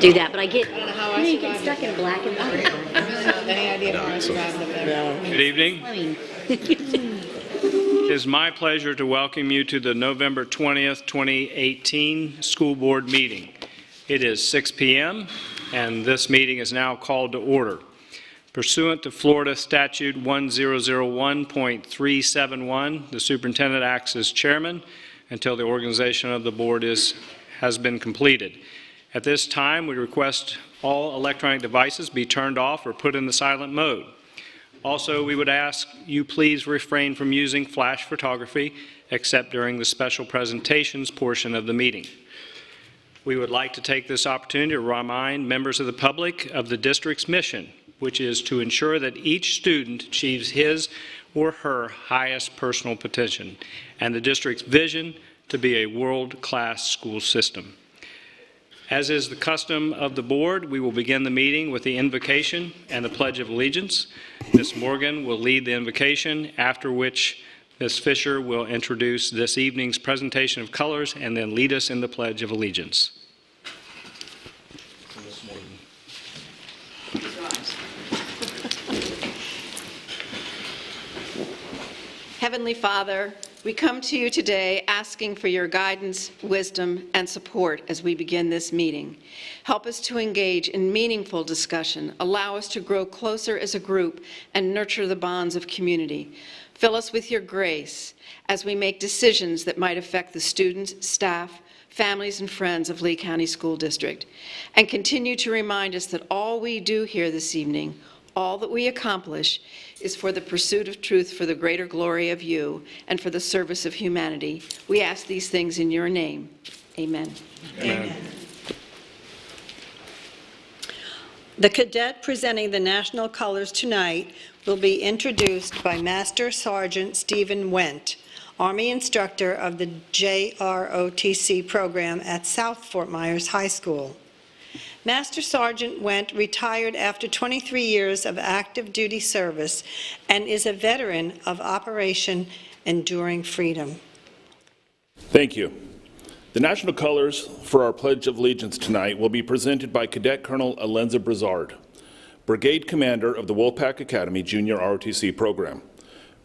do that, but I get, I don't know how I you get survived stuck in black and white. I really don't have any idea how I survived up there. Good evening. I mean, It is my pleasure to welcome you to the November 20th, 2018 school board meeting. It is 6 p.m. and this meeting is now called to order. Pursuant to Florida Statute 1001.371, the superintendent acts as chairman until the organization of the board has been completed. At this time, we request all electronic devices be turned off or put in the silent mode. Also, we would ask you please refrain from using flash photography except during the special presentations portion of the meeting. We would like to take this opportunity to remind members of the public of the district's mission, which is to ensure that each student achieves his or her highest personal potential, and the district's vision to be a world-class school system. As is the custom of the board, we will begin the meeting with the invocation and the Pledge of Allegiance. Ms. Morgan will lead the invocation, after which Ms. Fisher will introduce this evening's presentation of colors and then lead us in the Pledge of Allegiance. Heavenly Father, we come to you today asking for your guidance, wisdom, and support as we begin this meeting. Help us to engage in meaningful discussion, allow us to grow closer as a group, and nurture the bonds of community. Fill us with your grace as we make decisions that might affect the students, staff, families, and friends of Lee County School District. And continue to remind us that all we do here this evening, all that we accomplish, is for the pursuit of truth, for the greater glory of you, and for the service of humanity. We ask these things in your name. Amen. Amen. The cadet presenting the national colors tonight will be introduced by Master Sergeant Stephen Wendt, Army instructor of the JROTC program at South Fort Myers High School. Master Sergeant Wendt retired after 23 years of active duty service and is a veteran of Operation Enduring Freedom. Thank you. The national colors for our Pledge of Allegiance tonight will be presented by Cadet Colonel Alenza Brizard, Brigade Commander of the Wolfpack Academy Junior ROTC program.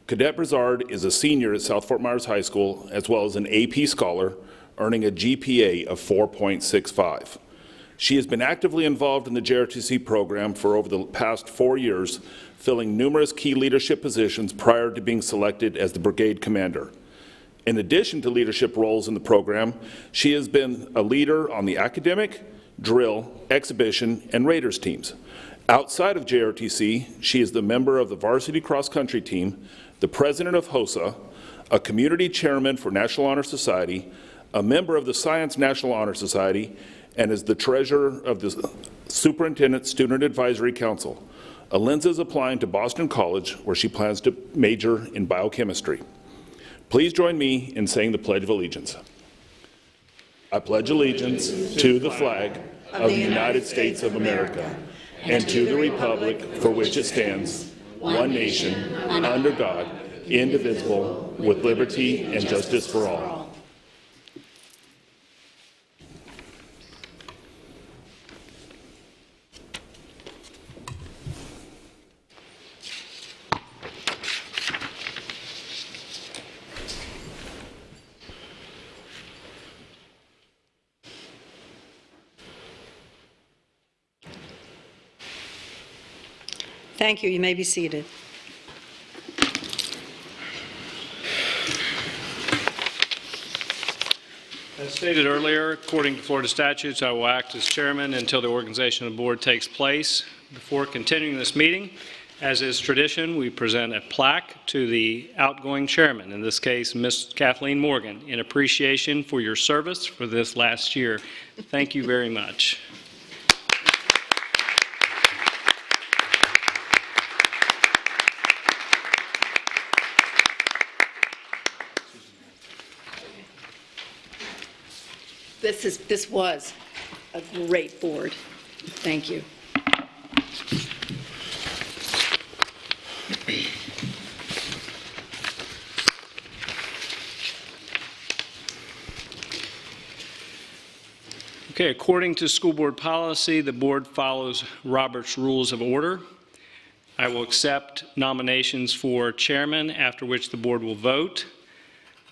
Cadet Brizard is a senior at South Fort Myers High School as well as an AP scholar, earning a GPA of 4.65. She has been actively involved in the JROTC program for over the past 4 years, filling numerous key leadership positions prior to being selected as the brigade commander. In addition to leadership roles in the program, she has been a leader on the academic, drill, exhibition, and Raiders teams. Outside of JROTC, she is the member of the varsity cross-country team, the president of HOSA, a community chairman for National Honor Society, a member of the Science National Honor Society, and is the treasurer of the Superintendent Student Advisory Council. Alenza is applying to Boston College, where she plans to major in biochemistry. Please join me in saying the Pledge of Allegiance. I pledge allegiance to the flag of the United States of America and to the republic for which it stands, one nation, under God, indivisible, with liberty and justice for all. Thank you. You may be seated. As stated earlier, according to Florida statutes, I will act as chairman until the organization of the board takes place. Before continuing this meeting, as is tradition, we present a plaque to the outgoing chairman, in this case, Ms. Kathleen Morgan, in appreciation for your service for this last year. Thank you very much. This was a great board. Thank you. Okay, according to school board policy, the board follows Robert's Rules of Order. I will accept nominations for chairman, after which the board will vote.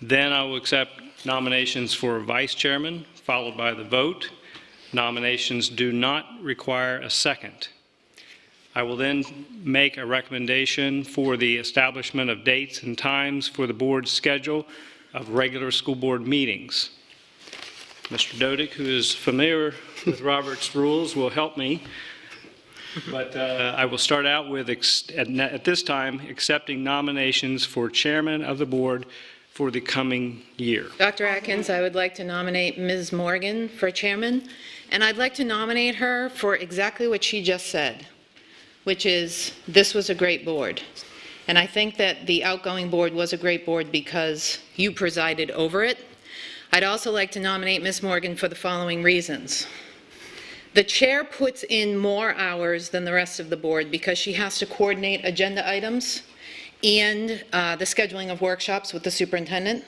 Then I will accept nominations for vice chairman, followed by the vote. Nominations do not require a second. I will then make a recommendation for the establishment of dates and times for the board's schedule of regular school board meetings. Mr. Dodick, who is familiar with Robert's rules, will help me. But I will start out with, at this time, accepting nominations for chairman of the board for the coming year. Dr. Atkins, I would like to nominate Ms. Morgan for chairman, and I'd like to nominate her for exactly what she just said, which is, this was a great board. And I think that the outgoing board was a great board because you presided over it. I'd also like to nominate Ms. Morgan for the following reasons. The chair puts in more hours than the rest of the board because she has to coordinate agenda items and the scheduling of workshops with the superintendent.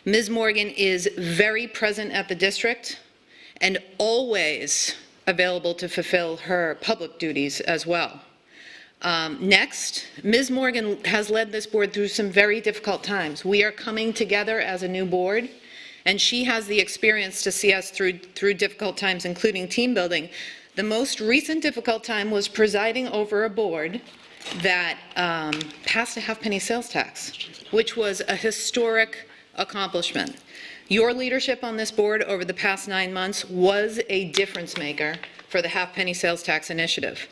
Ms. Morgan is very present at the district and always available to fulfill her public duties as well. Next, Ms. Morgan has led this board through some very difficult times. We are coming together as a new board, and she has the experience to see us through difficult times, including team building. The most recent difficult time was presiding over a board that passed a half-penny sales tax, which was a historic accomplishment. Your leadership on this board over the past 9 months was a difference maker for the half-penny sales tax initiative.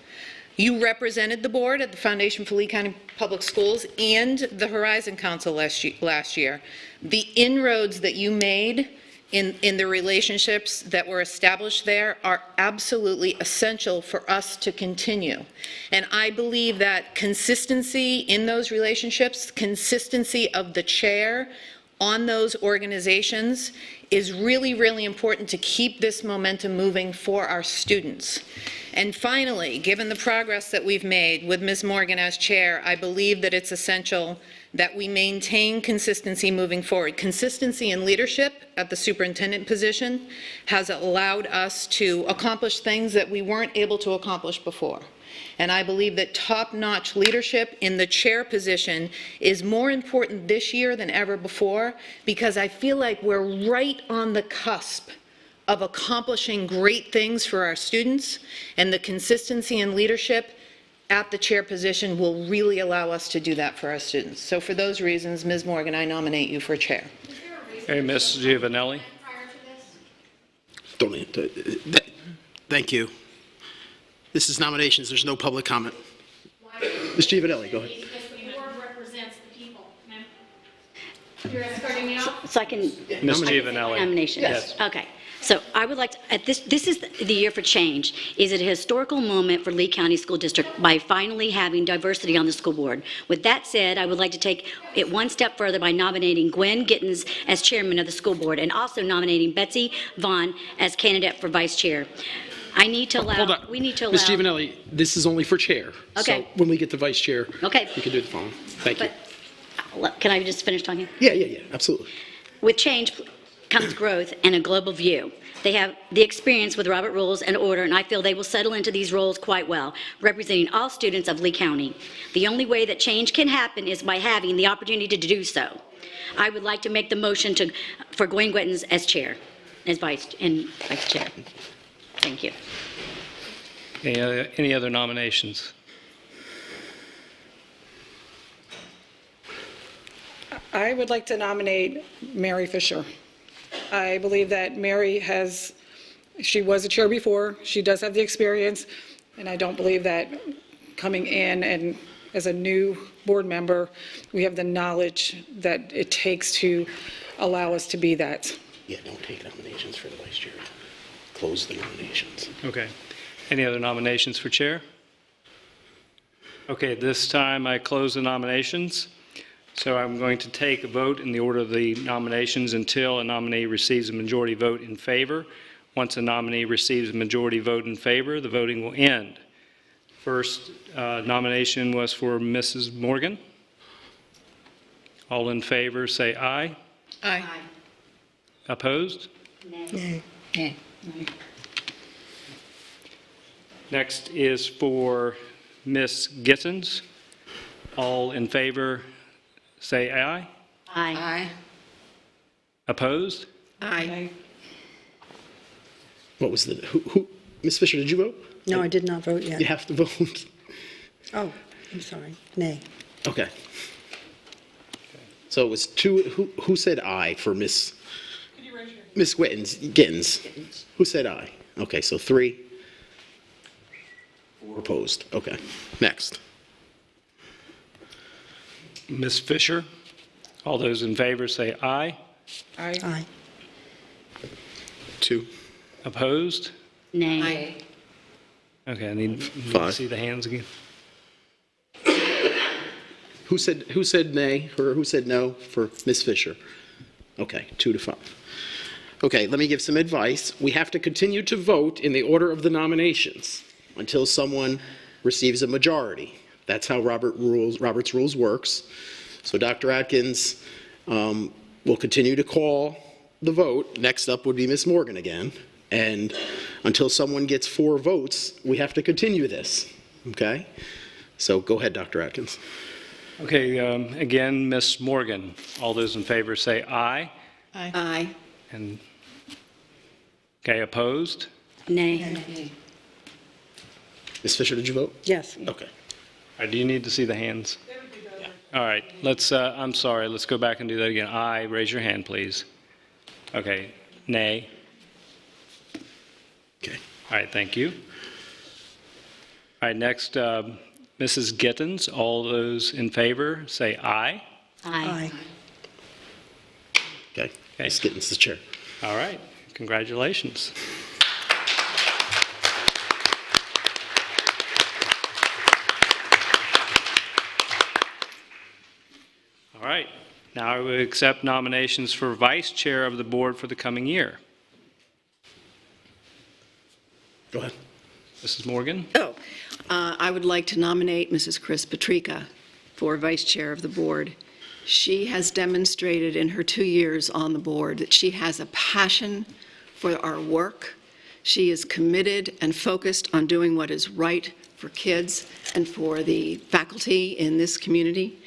You represented the board at the Foundation for Lee County Public Schools and the Horizon Council last year. The inroads that you made in the relationships that were established there are absolutely essential for us to continue. And I believe that consistency in those relationships, consistency of the chair on those organizations is really, really important to keep this momentum moving for our students. And finally, given the progress that we've made with Ms. Morgan as chair, I believe that it's essential that we maintain consistency moving forward. Consistency in leadership at the superintendent position has allowed us to accomplish things that we weren't able to accomplish before. And I believe that top-notch leadership in the chair position is more important this year than ever before, because I feel like we're right on the cusp of accomplishing great things for our students, and the consistency in leadership at the chair position will really allow us to do that for our students. So for those reasons, Ms. Morgan, I nominate you for chair. Hey, Ms. Giovanelli. Thank you. This is nominations. There's no public comment. Ms. Giovanelli, go ahead. Because the board represents the people, ma'am. You're escorting me out? So I can... Ms. Giovanelli. Nomination? Yes. Okay. So I would like to, this is the year for change. Is it a historical moment for Lee County School District by finally having diversity on the school board? With that said, I would like to take it one step further by nominating Gwen Gittens as chairman of the school board and also nominating Betsy Vaughn as candidate for vice chair. I need to allow... Hold on. We need to allow... Ms. Giovanelli, this is only for chair. Okay. So when we get to vice chair, Okay. we can do the following. Thank you. But, can I just finish talking? Yeah, absolutely. With change comes growth and a global view. They have the experience with Robert Rules and Order, and I feel they will settle into these roles quite well, representing all students of Lee County. The only way that change can happen is by having the opportunity to do so. I would like to make the motion for Gwen Gittens as chair, as vice chair. Thank you. Any other nominations? I would like to nominate Mary Fisher. I believe that Mary she was a chair before, she does have the experience, and I don't believe that coming in and as a new board member, we have the knowledge that it takes to allow us to be that. Yeah, don't take nominations for the vice chair. Close the nominations. Okay. Any other nominations for chair? Okay, this time I close the nominations. So I'm going to take a vote in the order of the nominations until a nominee receives a majority vote in favor. Once a nominee receives a majority vote in favor, the voting will end. First nomination was for Mrs. Morgan. All in favor say aye. Aye. Opposed? Nay. Next is for Ms. Gittens. All in favor, say aye. Aye. Opposed? Aye. What was the, Ms. Fisher, did you vote? No, I did not vote yet. You have to vote. Oh, I'm sorry. Nay. Okay. So it was two, who said aye for Miss Gittens? Who said aye? Okay, so 3. 4 opposed. Okay, next. Ms. Fisher. All those in favor, say aye. Aye. 2. Opposed? Nay. Okay, I need to 5. see the hands again. Who said nay, or who said no for Ms. Fisher? Okay, 2 to 5. Okay, let me give some advice. We have to continue to vote in the order of the nominations until someone receives a majority. That's how Robert's rules works. So Dr. Atkins will continue to call the vote. Next up would be Ms. Morgan again. And until someone gets 4 votes, we have to continue this, okay? So go ahead, Dr. Atkins. Okay, again, Ms. Morgan. All those in favor, say aye. Aye. And, okay, opposed? Nay. Ms. Fisher, did you vote? Yes. Okay. All right, do you need to see the hands? All right, let's, I'm sorry, let's go back and do that again. Aye, raise your hand, please. Okay, nay. Okay. All right, thank you. All right, next, Mrs. Gittens. All those in favor, say aye. Aye. Okay. Ms. Gittens, the chair. All right, congratulations. All right, now I will accept nominations for vice chair of the board for the coming year. Go ahead. Mrs. Morgan? I would like to nominate Mrs. Chris Patrica for Vice Chair of the Board. She has demonstrated in her 2 years on the board that she has a passion for our work. She is committed and focused on doing what is right for kids and for the faculty in this community.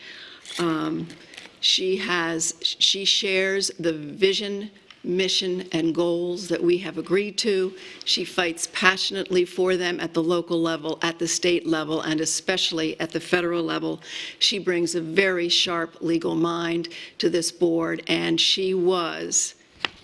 She shares the vision, mission, and goals that we have agreed to. She fights passionately for them at the local level, at the state level, and especially at the federal level. She brings a very sharp legal mind to this board, and she was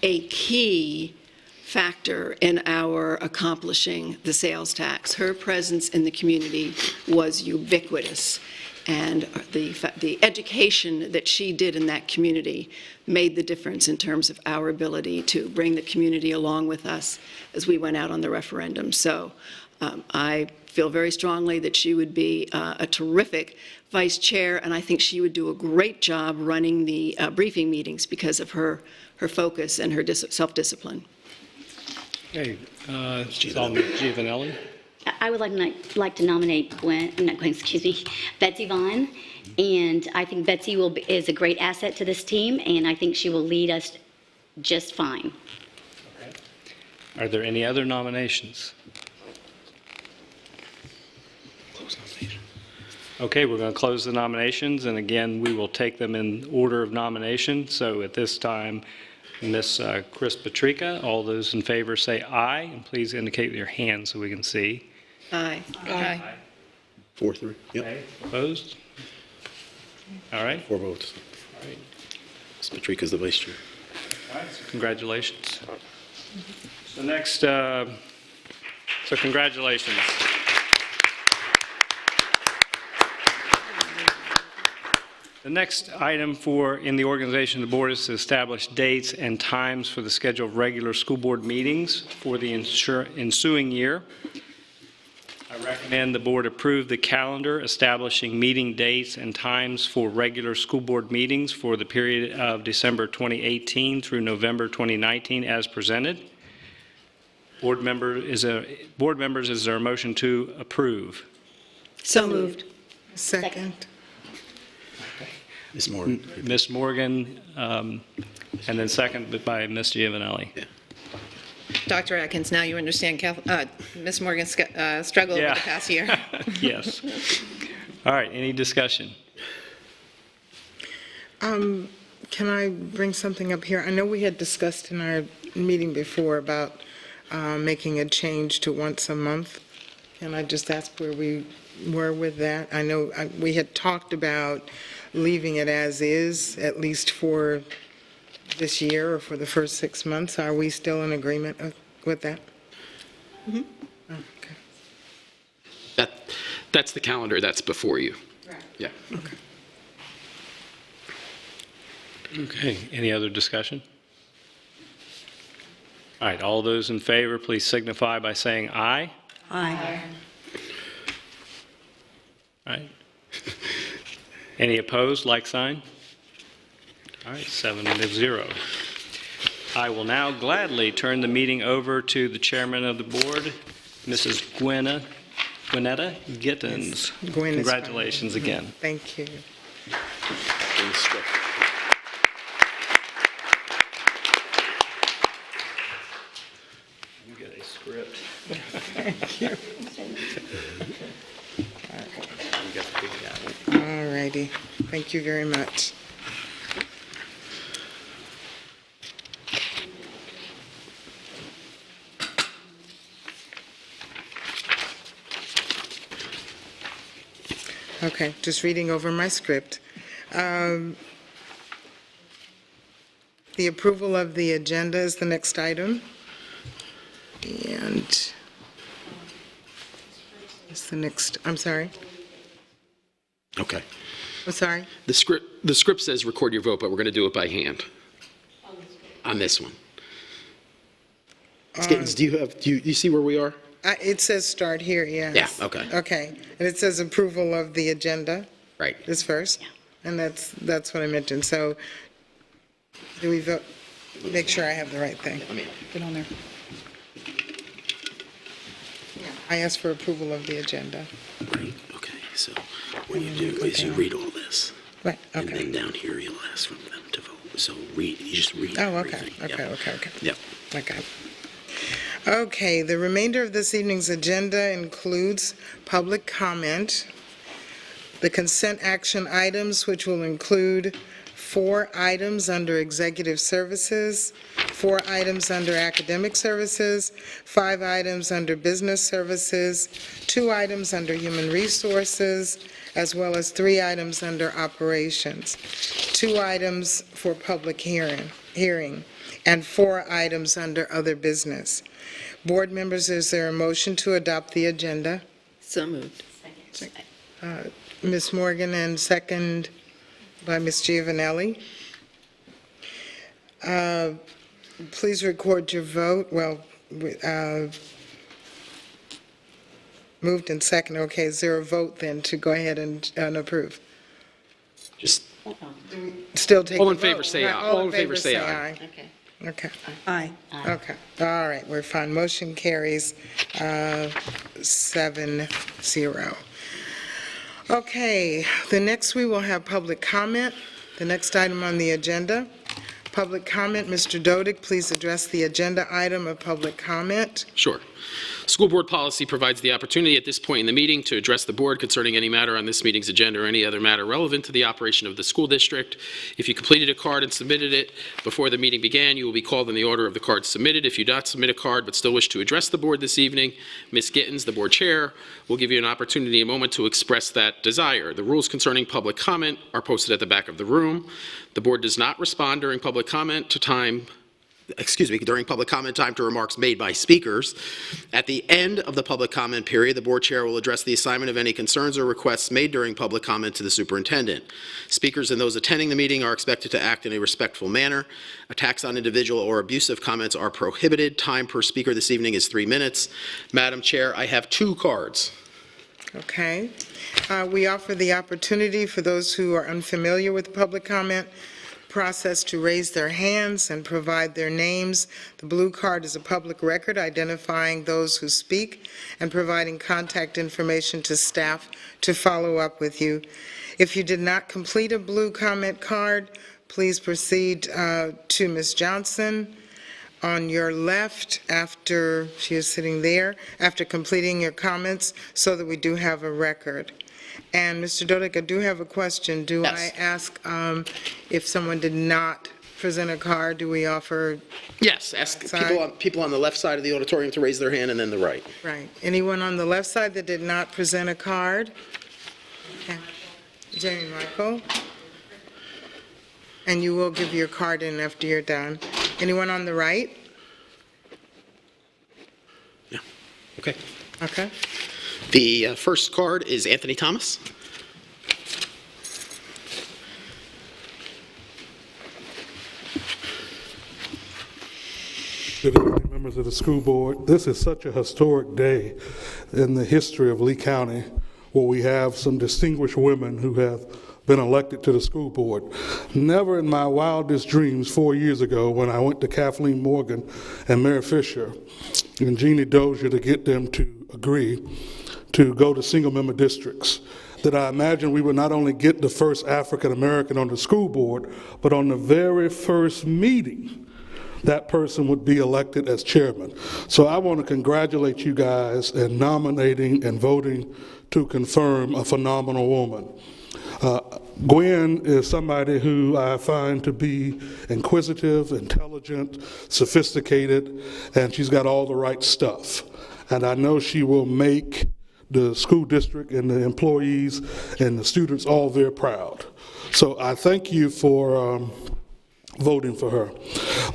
a key factor in our accomplishing the sales tax. Her presence in the community was ubiquitous. And the education that she did in that community made the difference in terms of our ability to bring the community along with us as we went out on the referendum. So I feel very strongly that she would be a terrific vice chair, and I think she would do a great job running the briefing meetings because of her focus and her self-discipline. Okay, Giovanelli? I would like to nominate Betsy Vaughn, and I think Betsy is a great asset to this team, and I think she will lead us just fine. Are there any other nominations? Okay, we're going to close the nominations, and again, we will take them in order of nomination. So at this time, Ms. Chris Patrica, all those in favor say aye, and please indicate with your hand so we can see. Aye. Aye. 4-3. Yep. Okay, opposed? All right. 4 votes. All right. Ms. Patrica's the vice chair. All right, so congratulations. So next, so congratulations. The next item in the organization of the board is to establish dates and times for the schedule of regular school board meetings for the ensuing year. I recommend the board approve the calendar establishing meeting dates and times for regular school board meetings for the period of December 2018 through November 2019 as presented. Board members, is there a motion to approve? So moved. Second. Ms. Morgan. Ms. Morgan, and then second by Ms. Giovanelli. Yeah. Dr. Atkins, now you understand Ms. Morgan's struggle over Yeah. the past year. Yes. All right, any discussion? Can I bring something up here? I know we had discussed in our meeting before about making a change to once a month. Can I just ask where we were with that? I know we had talked about leaving it as is, at least for this year or for the first 6 months. Are we still in agreement with that? Mm-hmm. Oh, okay. That's the calendar that's before you. Right. Yeah. Okay. Okay, any other discussion? All right, all those in favor, please signify by saying aye. Aye. All right. Any opposed, like sign? All right, 7-0. I will now gladly turn the meeting over to the chairman of the board, Mrs. Gwynetta Gittens. Gwen is fine. Congratulations again. Thank you. You get a script. Thank you. You got the big gavel. All righty. Thank you very much. Okay, just reading over my script. The approval of the agenda is the next item. And it's the next, I'm sorry? Okay. I'm sorry? The script says record your vote, but we're going to do it by hand. On this one. Skittins, do you see where we are? It says start here, yes. Yeah, okay. Okay, and it says approval of the agenda Right. is first, and that's what I mentioned. So do we vote, make sure I have the right thing? Get on there. I asked for approval of the agenda. Right, okay, so what you do is you read all this. Right, And okay. then down here, you'll ask for them to vote. So you just read Oh, okay, everything. okay, Yep. okay. Yep. Okay. Okay, the remainder of this evening's agenda includes public comment, the consent action items, which will include 4 items under executive services, 4 items under academic services, 5 items under business services, 2 items under human resources, as well as 3 items under operations, 2 items for public hearing, and 4 items under other business. Board members, is there a motion to adopt the agenda? So moved. Ms. Morgan, and second by Ms. Giovanelli. Please record your vote. Well, moved and second. Okay, is there a vote then to go ahead and approve? Just, Still take a vote. All in favor, say aye. All in favor, say aye. Okay. Okay. Aye. Okay, all right, we're fine. Motion carries 7-0. Okay, the next we will have public comment, the next item on the agenda. Public comment, Mr. Dodick, please address the agenda item of public comment. sure. School board policy provides the opportunity at this point in the meeting to address the board concerning any matter on this meeting's agenda or any other matter relevant to the operation of the school district. If you completed a card and submitted it before the meeting began, you will be called in the order of the card submitted. If you do not submit a card but still wish to address the board this evening, Ms. Gittens, the board chair, will give you an opportunity in a moment to express that desire. The rules concerning public comment are posted at the back of the room. The board does not respond during public comment during public comment time to remarks made by speakers. At the end of the public comment period, the board chair will address the assignment of any concerns or requests made during public comment to the superintendent. Speakers and those attending the meeting are expected to act in a respectful manner. Attacks on individual or abusive comments are prohibited. Time per speaker this evening is 3 minutes. Madam Chair, I have 2 cards. Okay. We offer the opportunity for those who are unfamiliar with the public comment process to raise their hands and provide their names. The blue card is a public record identifying those who speak and providing contact information to staff to follow up with you. If you did not complete a blue comment card, please proceed to Ms. Johnson on your left after, she is sitting there, after completing your comments, so that we do have a record. And Mr. Dodick, I do have a question. Do Yes. I ask if someone did not present a card, do we offer, Yes, ask Side. people on the left side of the auditorium to raise their hand, and then the right. right, anyone on the left side that did not present a card? Okay. Jamie Michael? And you will give your card in after you're done. Anyone on the right? Yeah, okay. Okay. The first card is Anthony Thomas. Good evening, members of the school board. This is such a historic day in the history of Lee County, where we have some distinguished women who have been elected to the school board. Never in my wildest dreams 4 years ago, when I went to Kathleen Morgan and Mary Fisher and Jeannie Dozier to get them to agree to go to single-member districts, that I imagined we would not only get the first African-American on the school board, but on the very first meeting, that person would be elected as chairman. So I want to congratulate you guys in nominating and voting to confirm a phenomenal woman. Gwen is somebody who I find to be inquisitive, intelligent, sophisticated, and she's got all the right stuff. And I know she will make the school district and the employees and the students all very proud. So I thank you for voting for her.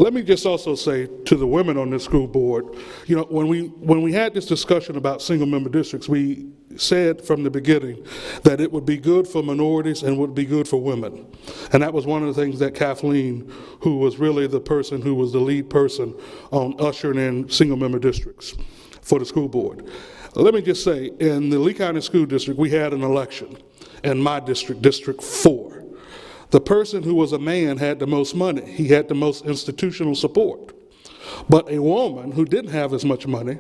Let me just also say to the women on this school board, you know, when we had this discussion about single-member districts, we said from the beginning that it would be good for minorities and would be good for women. And that was one of the things that Kathleen, who was really the person who was the lead person on ushering in single-member districts for the school board. Let me just say, in the Lee County School District, we had an election in my district, District 4. The person who was a man had the most money. He had the most institutional support. But a woman who didn't have as much money,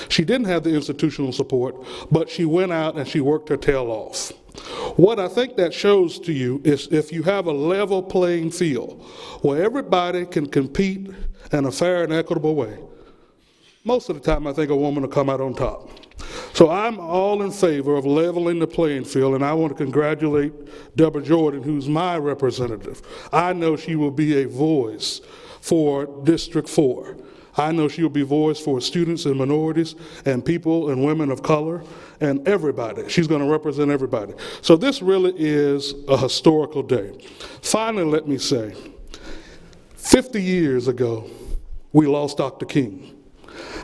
she didn't have the institutional support, but she went out and she worked her tail off. What I think that shows to you is if you have a level playing field where everybody can compete in a fair and equitable way, most of the time I think a woman will come out on top. So I'm all in favor of leveling the playing field, and I want to congratulate Deborah Jordan, who's my representative. I know she will be a voice for District 4. I know she will be a voice for students and minorities and people and women of color and everybody. She's going to represent everybody. So this really is a historical day. Finally, let me say, 50 years ago, we lost Dr. King.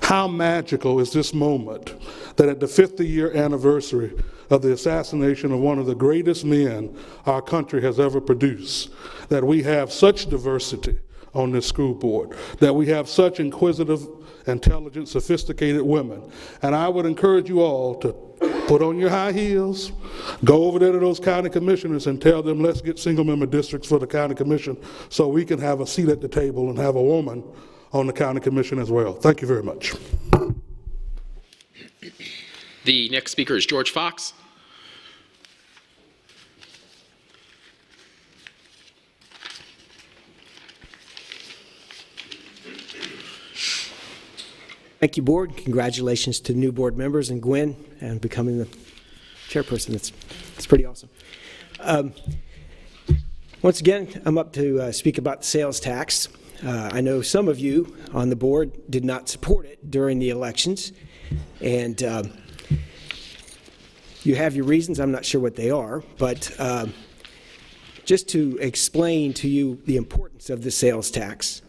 How magical is this moment that at the 50-year anniversary of the assassination of one of the greatest men our country has ever produced, that we have such diversity on this school board, that we have such inquisitive, intelligent, sophisticated women. And I would encourage you all to put on your high heels, go over there to those county commissioners and tell them, let's get single-member districts for the county commission so we can have a seat at the table and have a woman on the county commission as well. Thank you very much. The next speaker is George Fox. Thank you, board. Congratulations to new board members and Gwen and becoming the chairperson. That's pretty awesome. Once again, I'm up to speak about the sales tax. I know some of you on the board did not support it during the elections, and you have your reasons. I'm not sure what they are, but just to explain to you the importance of the sales tax,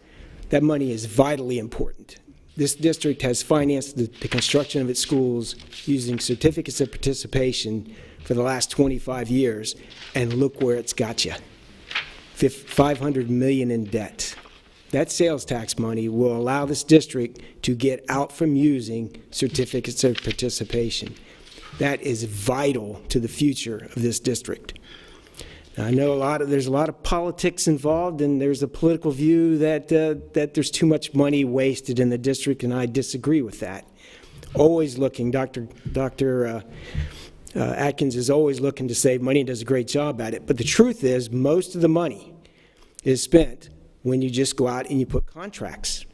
that money is vitally important. This district has financed the construction of its schools using certificates of participation for the last 25 years, and look where it's got you. $500 million in debt. That sales tax money will allow this district to get out from using certificates of participation. That is vital to the future of this district. Now, I know there's a lot of politics involved, and there's a political view that there's too much money wasted in the district, and I disagree with that. Always looking, Dr. Atkins is always looking to save money and does a great job at it. But the truth is, most of the money is spent when you just go out and you put contracts.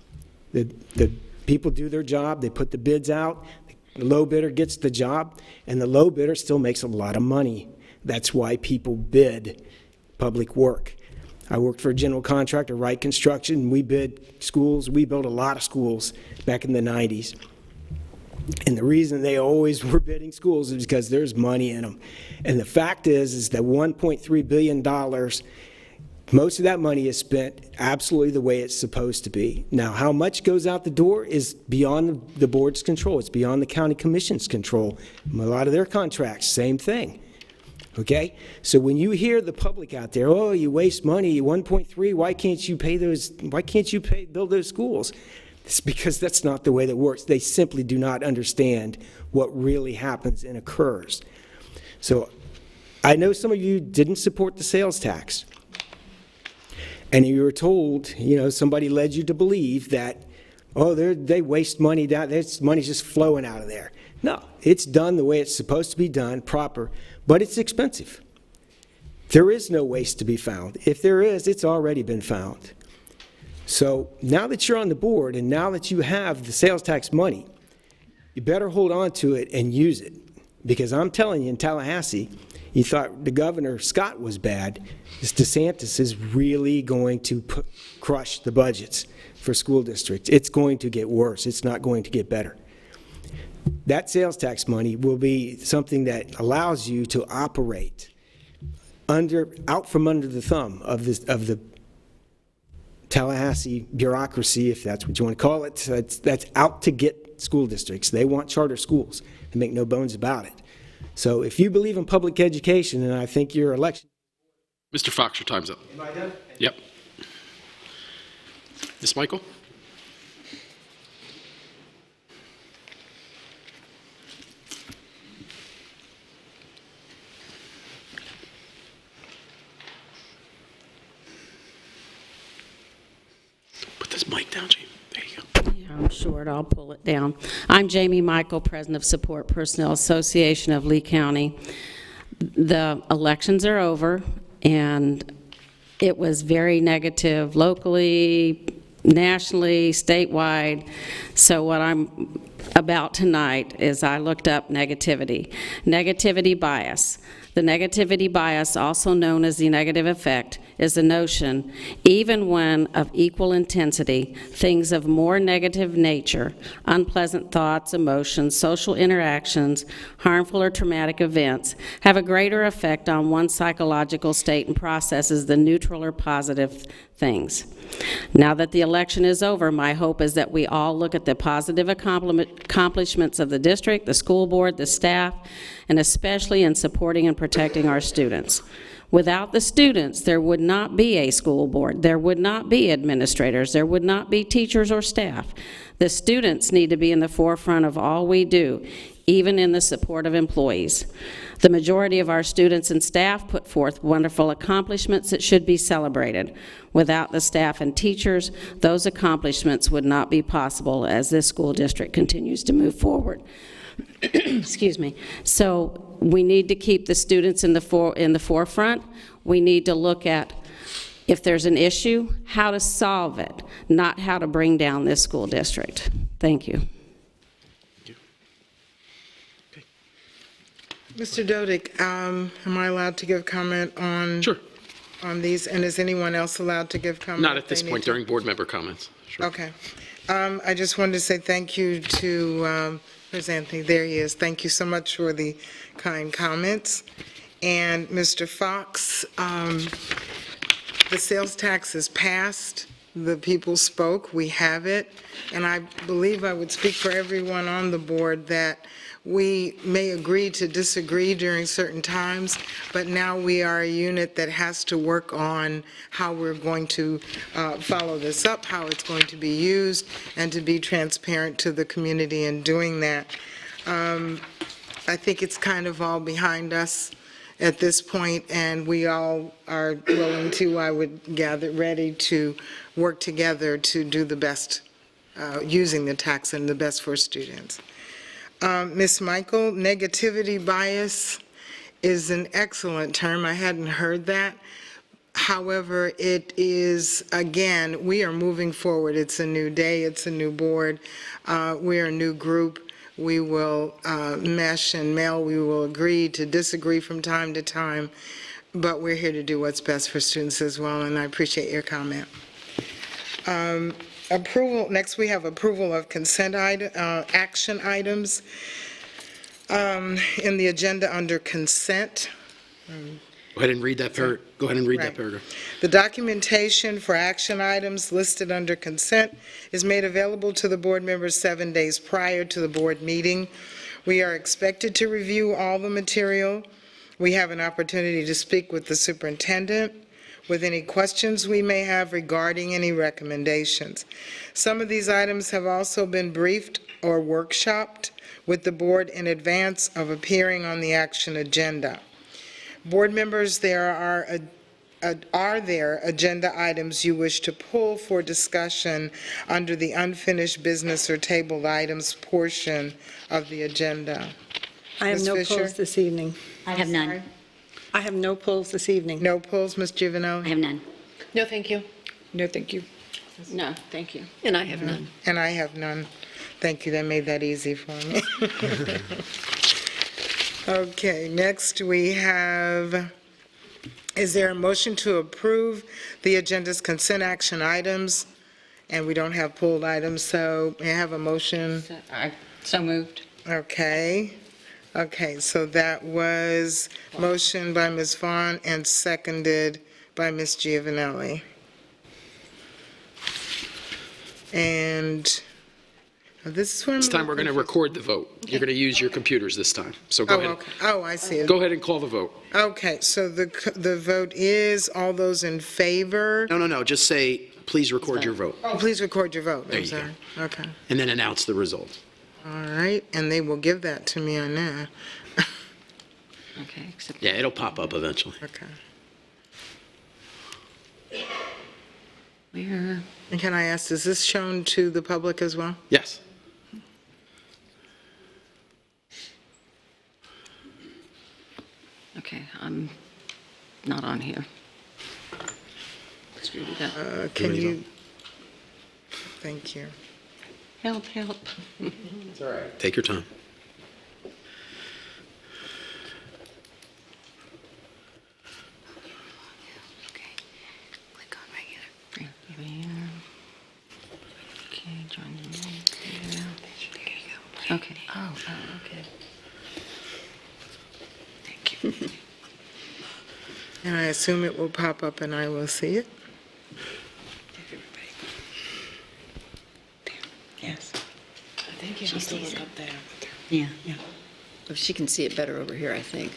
The people do their job, they put the bids out, the low bidder gets the job, and the low bidder still makes a lot of money. That's why people bid public work. I worked for a general contractor, Wright Construction. We bid schools. We built a lot of schools back in the 90s. And the reason they always were bidding schools is because there's money in them. And the fact is that $1.3 billion, most of that money is spent absolutely the way it's supposed to be. Now, how much goes out the door is beyond the board's control. It's beyond the county commission's control. A lot of their contracts, same thing. Okay? So when you hear the public out there, oh, you waste money, 1.3, why can't you build those schools? It's because that's not the way that works. They simply do not understand what really happens and occurs. So I know some of you didn't support the sales tax. And you were told, somebody led you to believe that, oh, they waste money down, this money's just flowing out of there. No, it's done the way it's supposed to be done, proper, but it's expensive. There is no waste to be found. If there is, it's already been found. So now that you're on the board and now that you have the sales tax money, you better hold on to it and use it. Because I'm telling you, in Tallahassee, you thought the governor, Scott, was bad. This DeSantis is really going to crush the budgets for school districts. It's going to get worse. It's not going to get better. That sales tax money will be something that allows you to operate out from under the thumb of the Tallahassee bureaucracy, if that's what you want to call it. That's out to get school districts. They want charter schools, and make no bones about it. So if you believe in public education, and I think your election... Mr. Fox, your time's up. Am I done? Yep. Ms. Michael? Put this mic down, Jamie. There you go. Yeah, I'm short. I'll pull it down. I'm Jamie Michael, President of Support Personnel Association of Lee County. The elections are over, and it was very negative locally, nationally, statewide. So what I'm about tonight is I looked up negativity. Negativity bias. The negativity bias, also known as the negative effect, is the notion, even when of equal intensity, things of more negative nature, unpleasant thoughts, emotions, social interactions, harmful or traumatic events, have a greater effect on one's psychological state and processes than neutral or positive things. Now that the election is over, my hope is that we all look at the positive accomplishments of the district, the school board, the staff, and especially in supporting and protecting our students. Without the students, there would not be a school board. There would not be administrators. There would not be teachers or staff. The students need to be in the forefront of all we do, even in the support of employees. The majority of our students and staff put forth wonderful accomplishments that should be celebrated. Without the staff and teachers, those accomplishments would not be possible as this school district continues to move forward. Excuse me. So we need to keep the students in the forefront. We need to look at, if there's an issue, how to solve it, not how to bring down this school district. Thank you. Mr. Dodick, am I allowed to give comment on? Sure. On these, and is anyone else allowed to give comment? Not at this point, during board member comments. Sure. Okay. I just wanted to say thank you to, where's Anthony? There he is. Thank you so much for the kind comments. And Mr. Fox, the sales tax is passed. The people spoke. We have it. And I believe I would speak for everyone on the board that we may agree to disagree during certain times, but now we are a unit that has to work on how we're going to follow this up, how it's going to be used, and to be transparent to the community in doing that. I think it's kind of all behind us at this point, and we all are willing to, I would gather, ready to work together to do the best, using the tax and the best for students. Ms. Michael, negativity bias is an excellent term. I hadn't heard that. However, it is, again, we are moving forward. It's a new day, it's a new board, we're a new group. We will mesh and meld, we will agree to disagree from time to time, but we're here to do what's best for students as well, and I appreciate your comment. Approval, next we have approval of consent action items. In the agenda under consent. Go ahead and read that Go ahead and read that Right. paragraph. The documentation for action items listed under consent is made available to the board members 7 days prior to the board meeting. We are expected to review all the material. We have an opportunity to speak with the superintendent with any questions we may have regarding any recommendations. Some of these items have also been briefed or workshopped with the board in advance of appearing on the action agenda. Board members, are there agenda items you wish to pull for discussion under the unfinished business or tabled items portion of the agenda? I have Ms. no Fisher? polls this evening. I have none. I have no polls this evening. No polls, Ms. I Giovanelli? have none. No, thank you. No, thank you. No, thank you. And I have none. And I have none. Thank you, that made that easy for me. Okay, next we have, is there a motion to approve the agenda's consent action items? And we don't have pulled items, so may I have a motion? So moved. Okay, so that was motion by Ms. Vaughn and seconded by Ms. Giovanelli. And this is where I'm... This time, we're going to record the vote. You're going to use your computers this time, so go Oh, ahead. okay. Oh, I see it. Go ahead and call the vote. Okay, so the vote is, all those in favor? No, just say, please record your vote, Oh, please record your vote. There I'm you go. sorry. Okay, and then announce the result. all right, and they will give that to me on that. Okay, except Yeah, it'll pop up eventually. Okay. where, And can I ask, is this shown to the public as well? Yes. okay, I'm not on here. Screwed it up. Can ready to you? Thank you. Help, help. Take your time. Okay, click on regular. Okay, join the meeting. There you go. Okay, okay. Thank you. And I assume it will pop up and I will see it? Yes. I think you She have to sees look it. up there. Yeah. She can see it better over here, I think.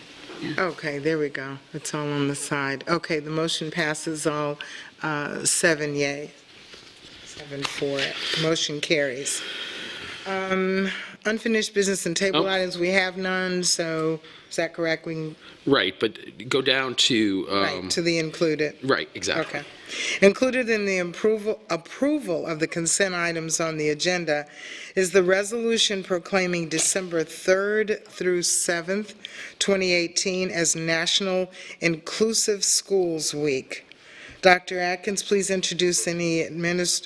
Okay, there we go. It's all on the side. Okay, the motion passes all 7 yea. 7-4. Motion carries. Unfinished business and table Oh. items, we have none, so is that correct? We can, Right, but go down to, right, to the included. right, exactly. Okay. Included in the approval of the consent items on the agenda is the resolution proclaiming December 3rd through 7th, 2018 as National Inclusive Schools Week. Dr. Atkins, please introduce any is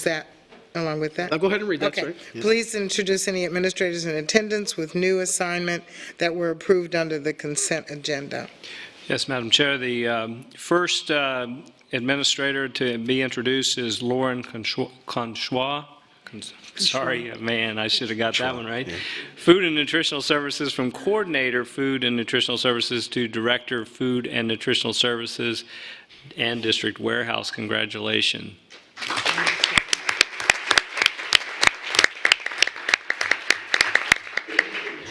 that along with that? I'll go ahead and read that, Okay. sorry. Yeah. Please introduce any administrators in attendance with new assignment that were approved under the consent agenda. Yes, Madam Chair, the first administrator to be introduced is Lauren Conchois. Sorry, man, I should have got that one right. Food and Nutritional Services, from Coordinator Food and Nutritional Services to Director Food and Nutritional Services and District Warehouse. Congratulations.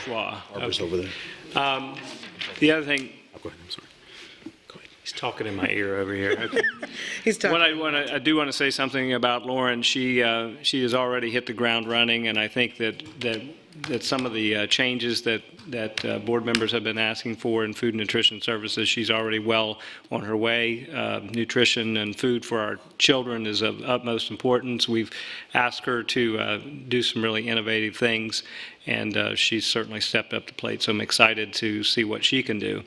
Harper's over there. The other thing, Go ahead, I'm sorry. Go ahead. he's talking in my ear over here. Okay. He's talking. I do want to say something about Lauren. She has already hit the ground running, and I think that some of the changes that board members have been asking for in food and nutrition services, she's already well on her way. Nutrition and food for our children is of utmost importance. We've asked her to do some really innovative things, and she's certainly stepped up to the plate, so I'm excited to see what she can do.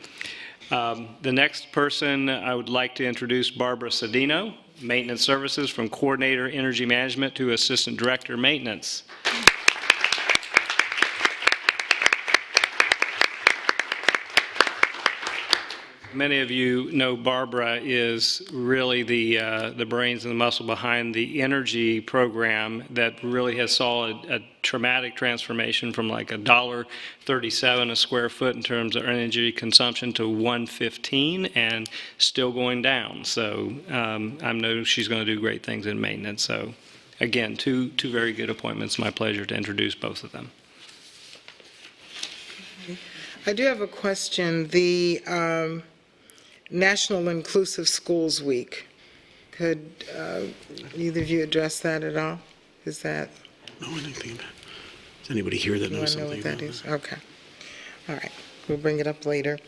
The next person, I would like to introduce Barbara Cedeno, Maintenance Services, from Coordinator Energy Management to Assistant Director Maintenance. Many of you know Barbara is really the brains and the muscle behind the energy program that really has saw a traumatic transformation from like $1.37 a square foot in terms of energy consumption to $1.15 and still going down. So I know she's going to do great things in maintenance. So again, two very good appointments. My pleasure to introduce both of them. I do have a question. The National Inclusive Schools Week, could either of you address that at all? Is that? No, anything about it. Does anybody here that knows something about that? Okay. All right. We'll bring it up later.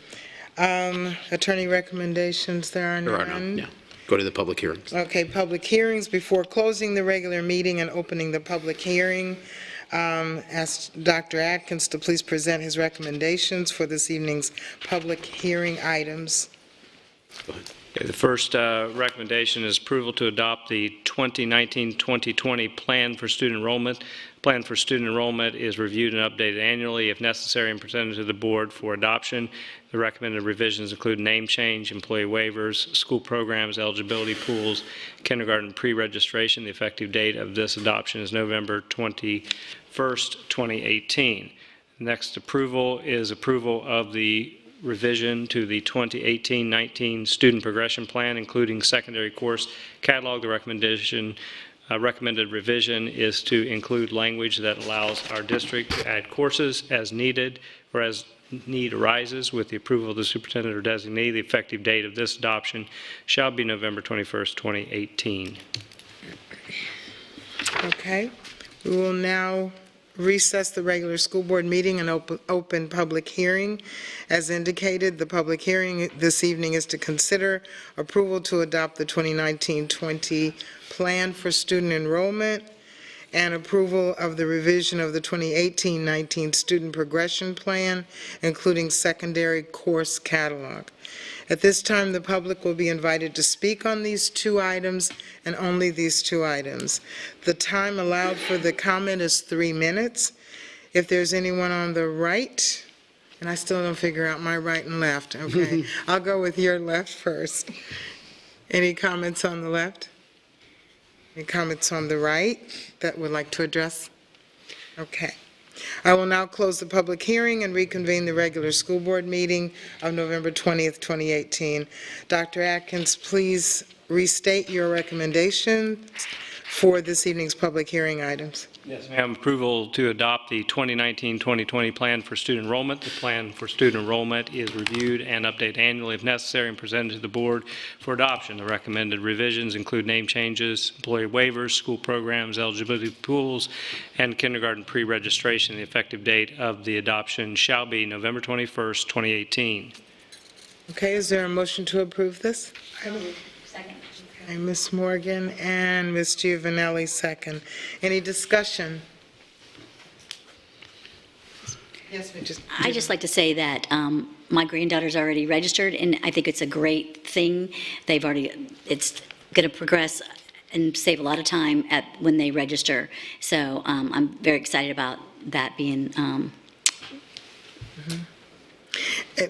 Attorney recommendations, there are none? There are none, yeah. Go to the public hearings. Okay, public hearings. Before closing the regular meeting and opening the public hearing, ask Dr. Atkins to please present his recommendations for this evening's public hearing items. Go ahead. Okay, the first recommendation is approval to adopt the 2019-2020 Plan for Student Enrollment. Plan for Student Enrollment is reviewed and updated annually if necessary and presented to the board for adoption. The recommended revisions include name change, employee waivers, school programs, eligibility pools, kindergarten pre-registration. The effective date of this adoption is November 21st, 2018. Next approval is approval of the revision to the 2018-19 Student Progression Plan, including secondary course catalog. The recommended revision is to include language that allows our district to add courses as needed or as need arises with the approval of the superintendent or designee. The effective date of this adoption shall be November 21st, 2018. Okay. We will now recess the regular school board meeting and open public hearing. As indicated, the public hearing this evening is to consider approval to adopt the 2019-20 Plan for Student Enrollment and approval of the revision of the 2018-19 Student Progression Plan, including secondary course catalog. At this time, the public will be invited to speak on these two items and only these two items. The time allowed for the comment is 3 minutes. If there's anyone on the right, and I still don't figure out my right and left, okay, I'll go with your left first. Any comments on the left? Any comments on the right that would like to address? Okay. I will now close the public hearing and reconvene the regular school board meeting of November 20th, 2018. Dr. Atkins, please restate your recommendations for this evening's public hearing items. Yes, ma'am. Approval to adopt the 2019-2020 Plan for Student Enrollment. The Plan for Student Enrollment is reviewed and updated annually if necessary and presented to the board for adoption. The recommended revisions include name changes, employee waivers, school programs, eligibility pools, and kindergarten pre-registration. The effective date of the adoption shall be November 21st, 2018. Okay, is there a motion to approve this? Second. Okay, Ms. Morgan and Ms. Giovanelli, second. Any discussion? Yes, I'd just like to say that my granddaughter's already registered, and I think it's a great thing. It's going to progress and save a lot of time when they register. So I'm very excited about that being.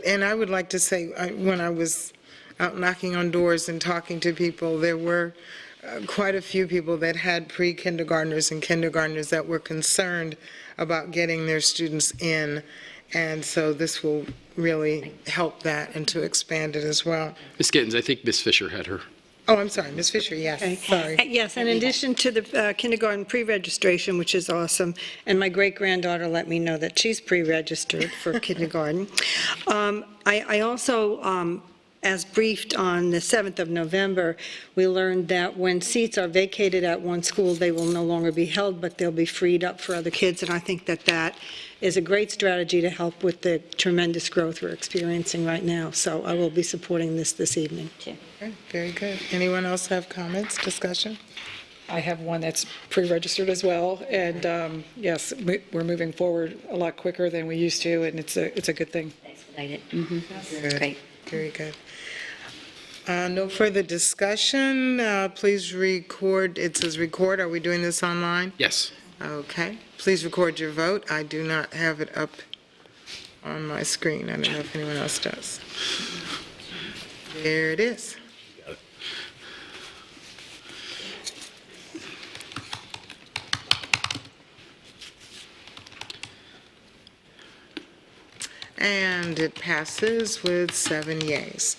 And I would like to say, when I was out knocking on doors and talking to people, there were quite a few people that had pre-kindergartners and kindergartners that were concerned about getting their students in, and so this will really help that and to expand it as well. Ms. Gittens, I think Ms. Fisher had her. Oh, I'm sorry, Ms. Fisher, yes, Okay. sorry. Yes, in addition to the kindergarten pre-registration, which is awesome, and my great-granddaughter let me know that she's pre-registered for kindergarten. I also, as briefed on the 7th of November, we learned that when seats are vacated at one school, they will no longer be held, but they'll be freed up for other kids, and I think that that is a great strategy to help with the tremendous growth we're experiencing right now. So I will be supporting this evening. Okay, very good. Anyone else have comments, discussion? I have one that's pre-registered as well, and yes, we're moving forward a lot quicker than we used to, and it's a good thing. Expedite it. Good. Great. Very good. No further discussion. Please record, it says record. Are we doing this online? Yes. Okay. Please record your vote. I do not have it up on my screen. I don't know if anyone else does. There it is. And it passes with 7 yeas.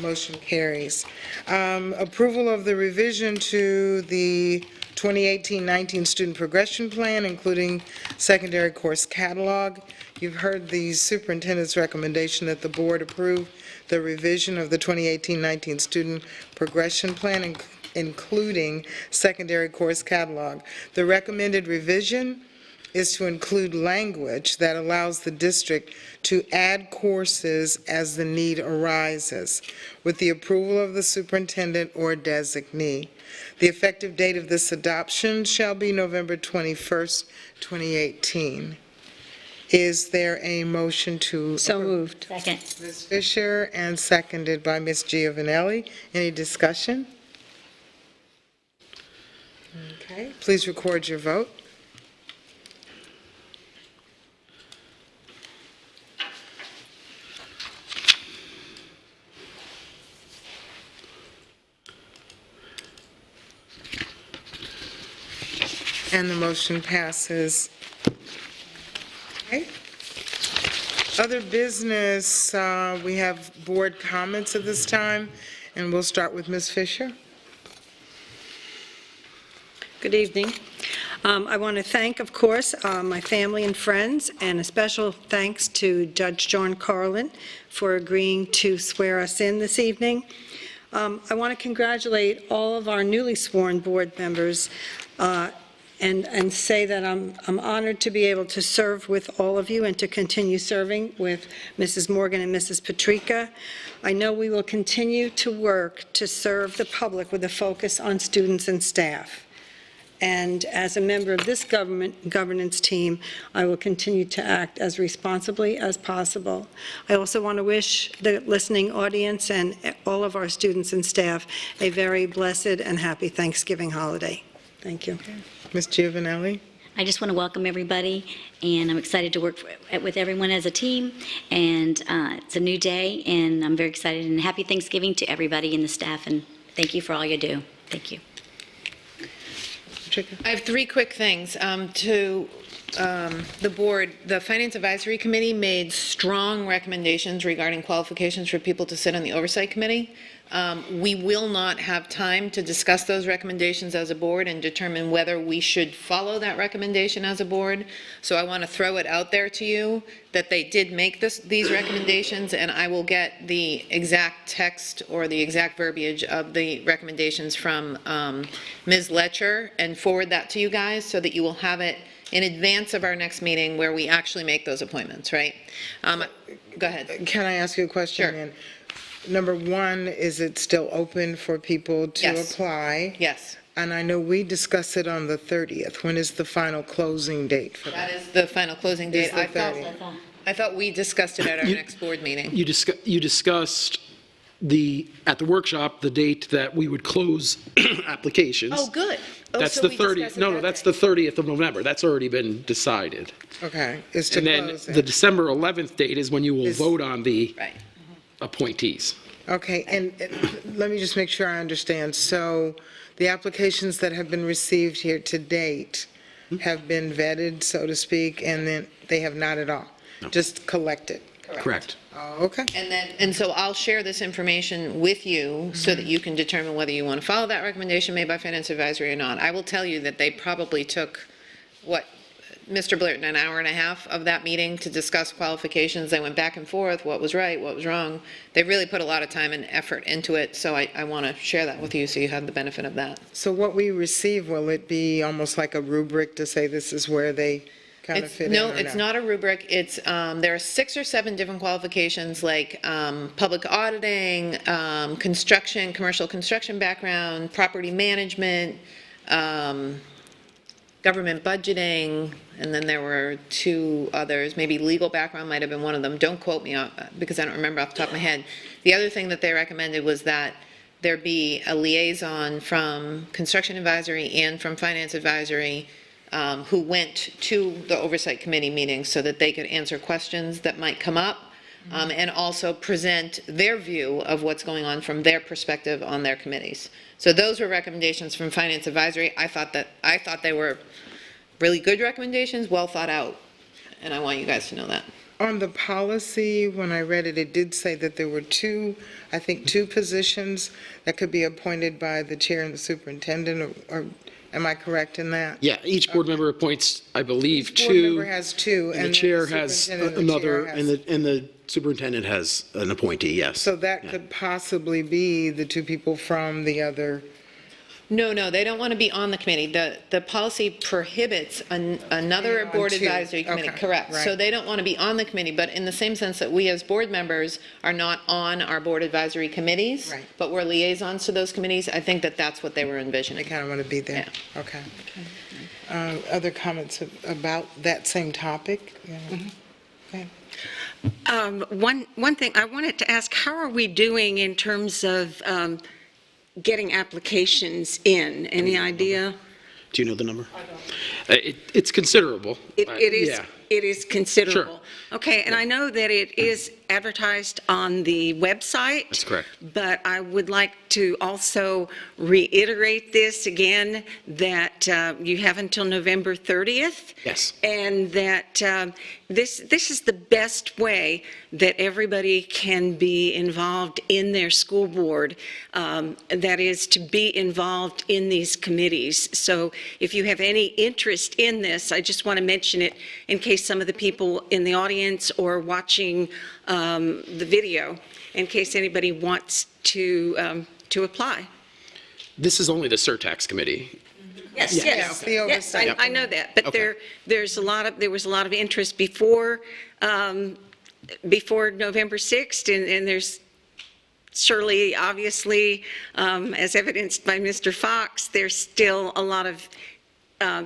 Motion carries. Approval of the revision to the 2018-19 Student Progression Plan, including secondary course catalog. You've heard the superintendent's recommendation that the board approve the revision of the 2018-19 Student Progression Plan, including secondary course catalog. The recommended revision is to include language that allows the district to add courses as the need arises, with the approval of the superintendent or designee. The effective date of this adoption shall be November 21st, 2018. Is there a motion to? So moved. Second. Ms. Fisher, and seconded by Ms. Giovanelli. Any discussion? Okay, please record your vote. And the motion passes. Okay. Other business, we have board comments at this time, and we'll start with Ms. Fisher. Good evening. I want to thank, of course, my family and friends, and a special thanks to Judge John Carlin for agreeing to swear us in this evening. I want to congratulate all of our newly sworn board members and say that I'm honored to be able to serve with all of you and to continue serving with Mrs. Morgan and Mrs. Patrica. I know we will continue to work to serve the public with a focus on students and staff. And as a member of this governance team, I will continue to act as responsibly as possible. I also want to wish the listening audience and all of our students and staff a very blessed and happy Thanksgiving holiday. Thank you. Ms. Giovanelli? I just want to welcome everybody, and I'm excited to work with everyone as a team, and it's a new day, and I'm very excited, and happy Thanksgiving to everybody in the staff, and thank you for all you do. Thank you. I have 3 quick things. To the board, the Finance Advisory Committee made strong recommendations regarding qualifications for people to sit on the Oversight Committee. We will not have time to discuss those recommendations as a board and determine whether we should follow that recommendation as a board. So I want to throw it out there to you that they did make these recommendations, and I will get the exact text or the exact verbiage of the recommendations from Ms. Letcher and forward that to you guys so that you will have it in advance of our next meeting where we actually make those appointments, right? Go ahead. Can I ask you a question? Sure. Number 1, is it still open for people to Yes. apply? Yes. And I know we discussed it on the 30th. When is the final closing date for that? That is the final closing date. Is the I thought we discussed it at our next board meeting. You discussed at the workshop, the date that we would close applications. Oh, good. Oh, That's so the we 30th, discussed it no, that that's day. the 30th of November. That's already been decided. Okay, is to And then close the it. December 11th date is when you will Is- vote on the Right. appointees. Okay, and let me just make sure I understand. So the applications that have been received here to date have been vetted, so to speak, and then they have not at all? Just collected? Correct. Oh, okay. And so I'll share this information with you so that you can determine whether you want to follow that recommendation made by Finance Advisory or not. I will tell you that they probably took, Mr. Blairton, an hour and a half of that meeting to discuss qualifications. They went back and forth, what was right, what was wrong. They really put a lot of time and effort into it, so I want to share that with you so you have the benefit of that. So what we receive, will it be almost like a rubric to say this is where they kind of fit in? No, or it's not a rubric. It's, there are 6 or 7 different qualifications like public auditing, construction, commercial construction background, property management, government budgeting, and then there were two others, maybe legal background might have been one of them. Don't quote me because I don't remember off the top of my head. The other thing that they recommended was that there be a liaison from Construction Advisory and from Finance Advisory who went to the Oversight Committee meetings so that they could answer questions that might come up and also present their view of what's going on from their perspective on their committees. So those were recommendations from Finance Advisory. I thought they were really good recommendations, well thought out, and I want you guys to know that. On the policy, when I read it, it did say that there were two positions that could be appointed by the chair and the superintendent, or am I correct in that? Yeah, each board member appoints, I believe, Board two. member has two, And the chair has superintendent and the another, chair and has- the superintendent has an appointee, yes. So that could possibly be the two people from the other. No, they don't want to be on the committee. The policy prohibits another Being on board two. advisory committee, Okay, correct. So right. they don't want to be on the committee, but in the same sense that we as board members are not on our board advisory committees, Right. but we're liaisons to those committees, I think that that's what they were They envisioning. kind of want to be there. Okay. Other comments about that same topic? Yeah. Okay. One thing, I wanted to ask, how are we doing in terms of getting applications in? Any idea? Do you know the number? I don't. It's considerable. It is. Yeah. It is considerable. Okay, and I know that it is advertised on the website. That's correct. But I would like to also reiterate this again, that you have until November 30th. Yes. And that this is the best way that everybody can be involved in their school board, that is to be involved in these committees. So if you have any interest in this, I just want to mention it in case some of the people in the audience or watching the video, in case anybody wants to apply. This is only the surtax committee. Yes, Yeah. yes. The Yes, oversight. I know that, but Okay. there was a lot of interest before November 6th, and there's surely, obviously, as evidenced by Mr. Fox, there's still a lot of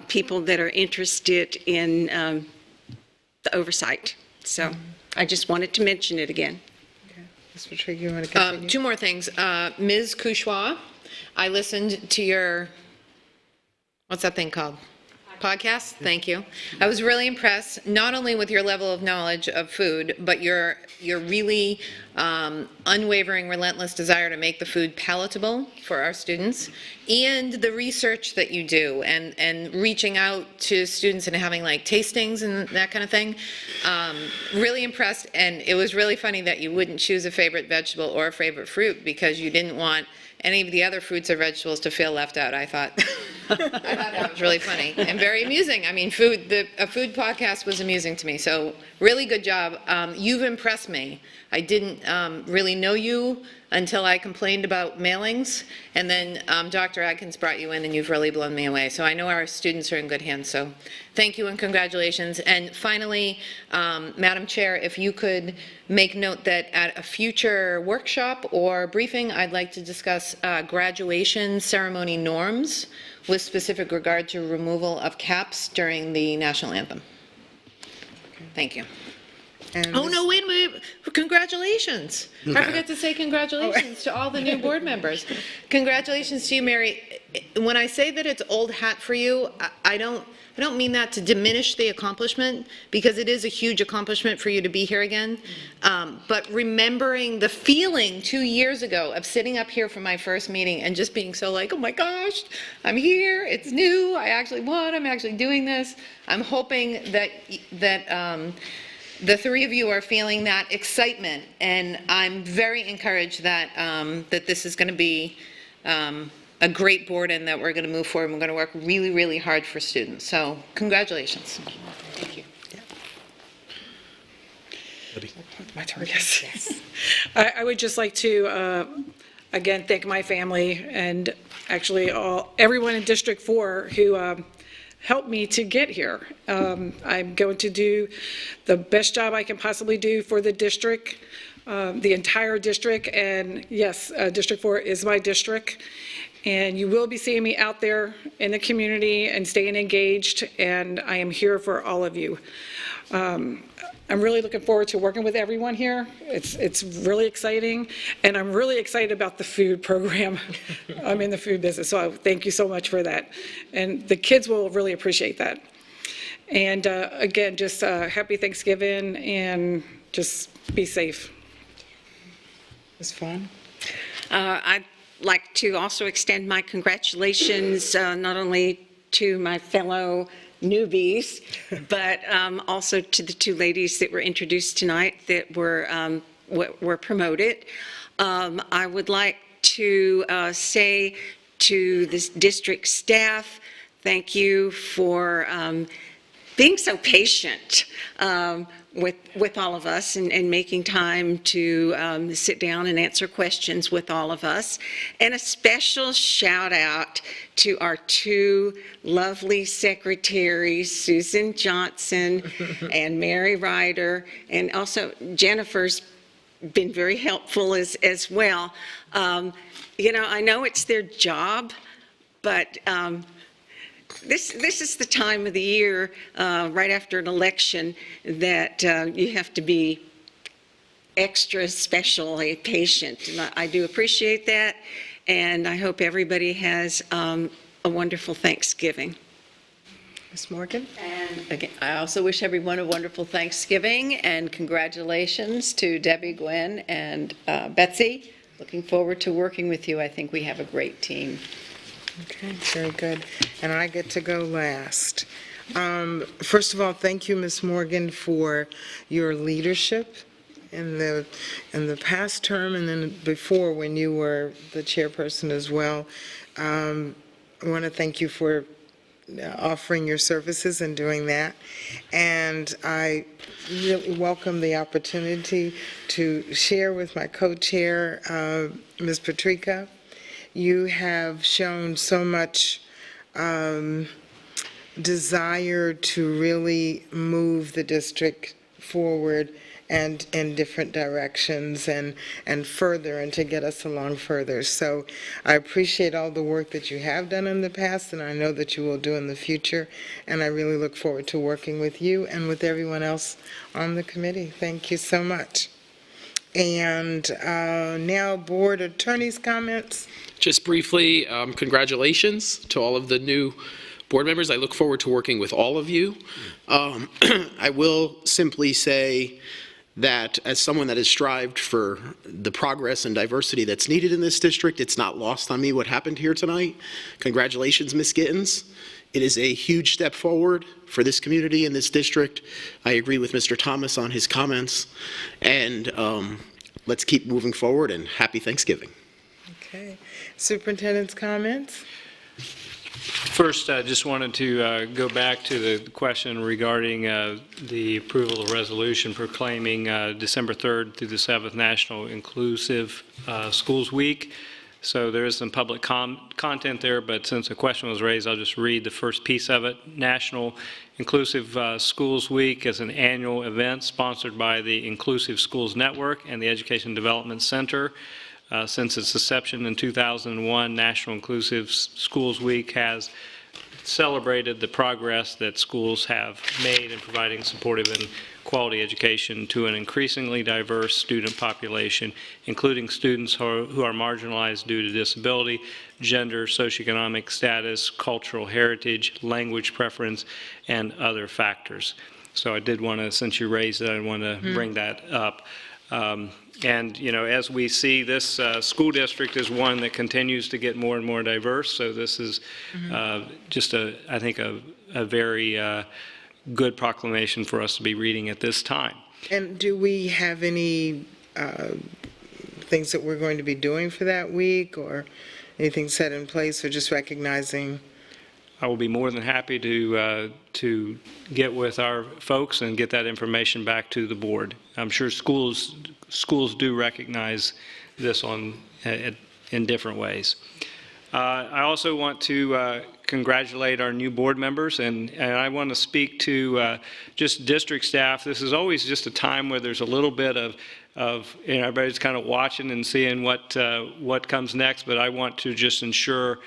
people that are interested in the oversight. So I just wanted to mention it again. Ms. Patrick, you want to continue? Two more things. Ms. Kushwa, I listened to your, what's that thing called? Podcast? Thank you. I was really impressed, not only with your level of knowledge of food, but your really unwavering, relentless desire to make the food palatable for our students, and the research that you do, and reaching out to students and having like tastings and that kind of thing. Really impressed, and it was really funny that you wouldn't choose a favorite vegetable or a favorite fruit because you didn't want any of the other fruits or vegetables to feel left out. I thought that was really funny and very amusing. I mean, a food podcast was amusing to me, so really good job. You've impressed me. I didn't really know you until I complained about mailings, and then Dr. Adkins brought you in, and you've really blown me away. So I know our students are in good hands, so thank you and congratulations. And finally, Madam Chair, if you could make note that at a future workshop or briefing, I'd like to discuss graduation ceremony norms with specific regard to removal of caps during the national anthem. Thank you. And Oh, no, wait a minute. Congratulations. I forgot to say congratulations to all the new board members. Congratulations to you, Mary. When I say that it's old hat for you, I don't mean that to diminish the accomplishment, because it is a huge accomplishment for you to be here again. But remembering the feeling 2 years ago of sitting up here for my first meeting and just being so like, oh my gosh, I'm here, it's new, I actually won, I'm actually doing this. I'm hoping that the three of you are feeling that excitement, and I'm very encouraged that that this is going to be a great board and that we're going to move forward. We're going to work really, really hard for students. So congratulations. Thank you. My turn, yes. I would just like to, again, thank my family and actually everyone in District 4 who helped me to get here. I'm going to do the best job I can possibly do for the district, the entire district, and yes, District 4 is my district. And you will be seeing me out there in the community and staying engaged, and I am here for all of you. I'm really looking forward to working with everyone here. It's really exciting, and I'm really excited about the food program. I'm in the food business, so thank you so much for that. And the kids will really appreciate that. And again, just happy Thanksgiving, and just be safe. Ms. Fawn? I'd like to also extend my congratulations not only to my fellow newbies, but also to the two ladies that were introduced tonight that were promoted. I would like to say to this district staff, thank you for being so patient with all of us and making time to sit down and answer questions with all of us. And a special shout out to our two lovely secretaries, Susan Johnson and Mary Ryder, and also Jennifer's been very helpful as well. You know, I know it's their job, but this is the time of the year, right after an election, that you have to be extra especially patient. And I do appreciate that, and I hope everybody has a wonderful Thanksgiving. Ms. Morgan? And again, I also wish everyone a wonderful Thanksgiving, and congratulations to Debbie, Gwen, and Betsy. Looking forward to working with you. I think we have a great team. Okay, very good. And I get to go last. First of all, thank you, Ms. Morgan, for your leadership in the past term and then before when you were the chairperson as well. I want to thank you for offering your services and doing that. And I really welcome the opportunity to share with my co-chair, Ms. Patrica. You have shown so much desire to really move the district forward and in different directions and further, and to get us along further. So I appreciate all the work that you have done in the past, and I know that you will do in the future, and I really look forward to working with you and with everyone else on the committee. Thank you so much. And now, board attorneys' comments. Just briefly, congratulations to all of the new board members. I look forward to working with all of you. I will simply say that as someone that has strived for the progress and diversity that's needed in this district, it's not lost on me what happened here tonight. Congratulations, Ms. Gittens. It is a huge step forward for this community and this district. I agree with Mr. Thomas on his comments. And let's keep moving forward, and happy Thanksgiving. Okay. Superintendent's comments? First, I just wanted to go back to the question regarding the approval of resolution proclaiming December 3rd through the 7th National Inclusive Schools Week. So there is some public content there, but since a question was raised, I'll just read the first piece of it. National Inclusive Schools Week is an annual event sponsored by the Inclusive Schools Network and the Education Development Center. Since its inception in 2001, National Inclusive Schools Week has celebrated the progress that schools have made in providing supportive and quality education to an increasingly diverse student population, including students who are marginalized due to disability, gender, socioeconomic status, cultural heritage, language preference, and other factors. So I did want to, since you raised it, I want to bring that up. And, you know, as we see, this school district is one that continues to get more and more diverse. So this is just, I think, a very good proclamation for us to be reading at this time. And do we have any things that we're going to be doing for that week, or anything set in place, or just recognizing? I will be more than happy to get with our folks and get that information back to the board. I'm sure schools do recognize this in different ways. I also want to congratulate our new board members, and I want to speak to just district staff. This is always just a time where there's a little bit of everybody's kind of watching and seeing what comes next, but I want to just ensure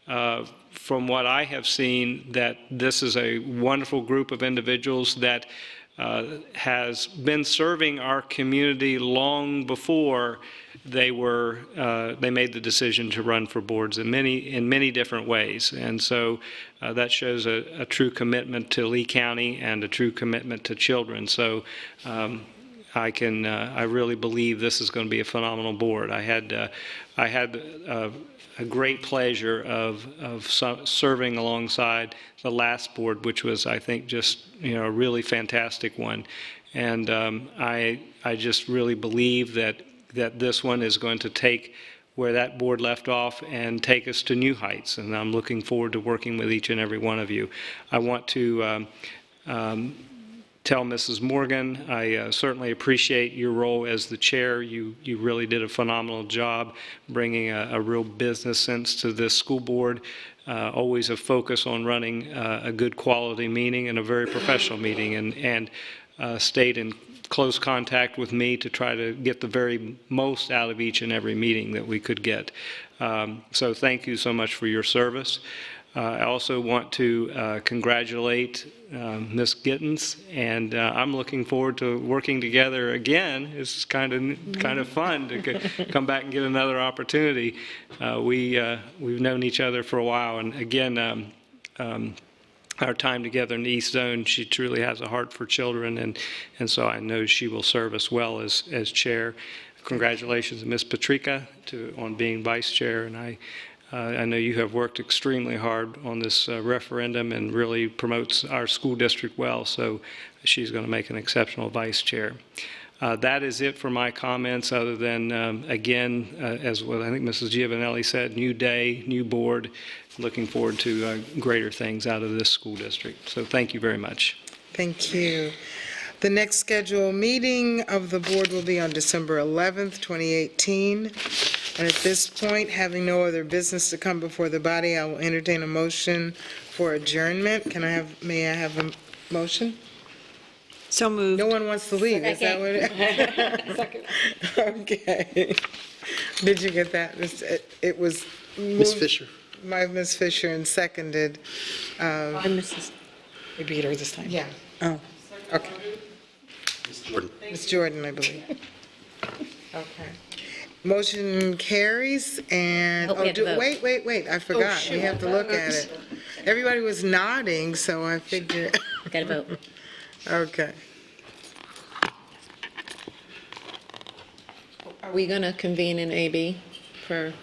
from what I have seen that this is a wonderful group of individuals that has been serving our community long before they made the decision to run for boards in many different ways. And so that shows a true commitment to Lee County and a true commitment to children. So I really believe this is going to be a phenomenal board. I had a great pleasure of serving alongside the last board, which was, I think, just a really fantastic one. And I just really believe that this one is going to take where that board left off and take us to new heights. And I'm looking forward to working with each and every one of you. I want to tell Mrs. Morgan, I certainly appreciate your role as the chair. You really did a phenomenal job bringing a real business sense to this school board. Always a focus on running a good quality meeting and a very professional meeting, and stayed in close contact with me to try to get the very most out of each and every meeting that we could get. So thank you so much for your service. I also want to congratulate Ms. Gittens, and I'm looking forward to working together again. It's kind of fun to come back and get another opportunity. We've known each other for a while, and again, our time together in the East Zone, she truly has a heart for children, and so I know she will serve us well as chair. Congratulations to Ms. Patrica on being vice chair, and I know you have worked extremely hard on this referendum and really promotes our school district well, so she's going to make an exceptional vice chair. That is it for my comments, other than, again, as what I think Mrs. Giovanelli said, new day, new board. Looking forward to greater things out of this school district. So thank you very much. Thank you. The next scheduled meeting of the board will be on December 11th, 2018. And at this point, having no other business to come before the body, I will entertain a motion for adjournment. May I have a motion? So moved. No one wants to leave, is that what it? Second. Okay. Did you get that? It was Ms. Fisher. by Ms. Fisher and seconded. We beat her this time. Yeah. Oh, okay. Ms. Jordan. Ms. Jordan, I believe. Okay. Motion carries, and, Oh, we have to vote. wait, I forgot. We have to look at it. Everybody was nodding, so I figured, Got to vote. okay. Are we going to convene in AB for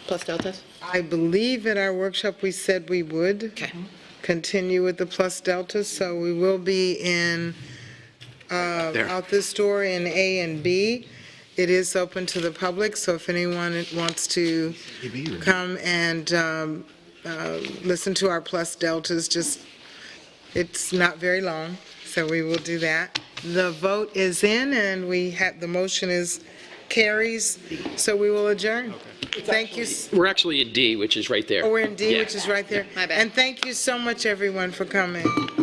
plus deltas? I believe at our workshop, we said we would continue with the plus deltas, so we will be in, out this door in A and B. It is open to the public, so if anyone wants to come and listen to our plus deltas, it's not very long, so we will do that. The vote is in, and the motion carries, so we will adjourn. Thank you. We're actually in D, which is right there. Oh, we're in D, Yeah. which is right there. My bad. And thank you so much, everyone, for coming.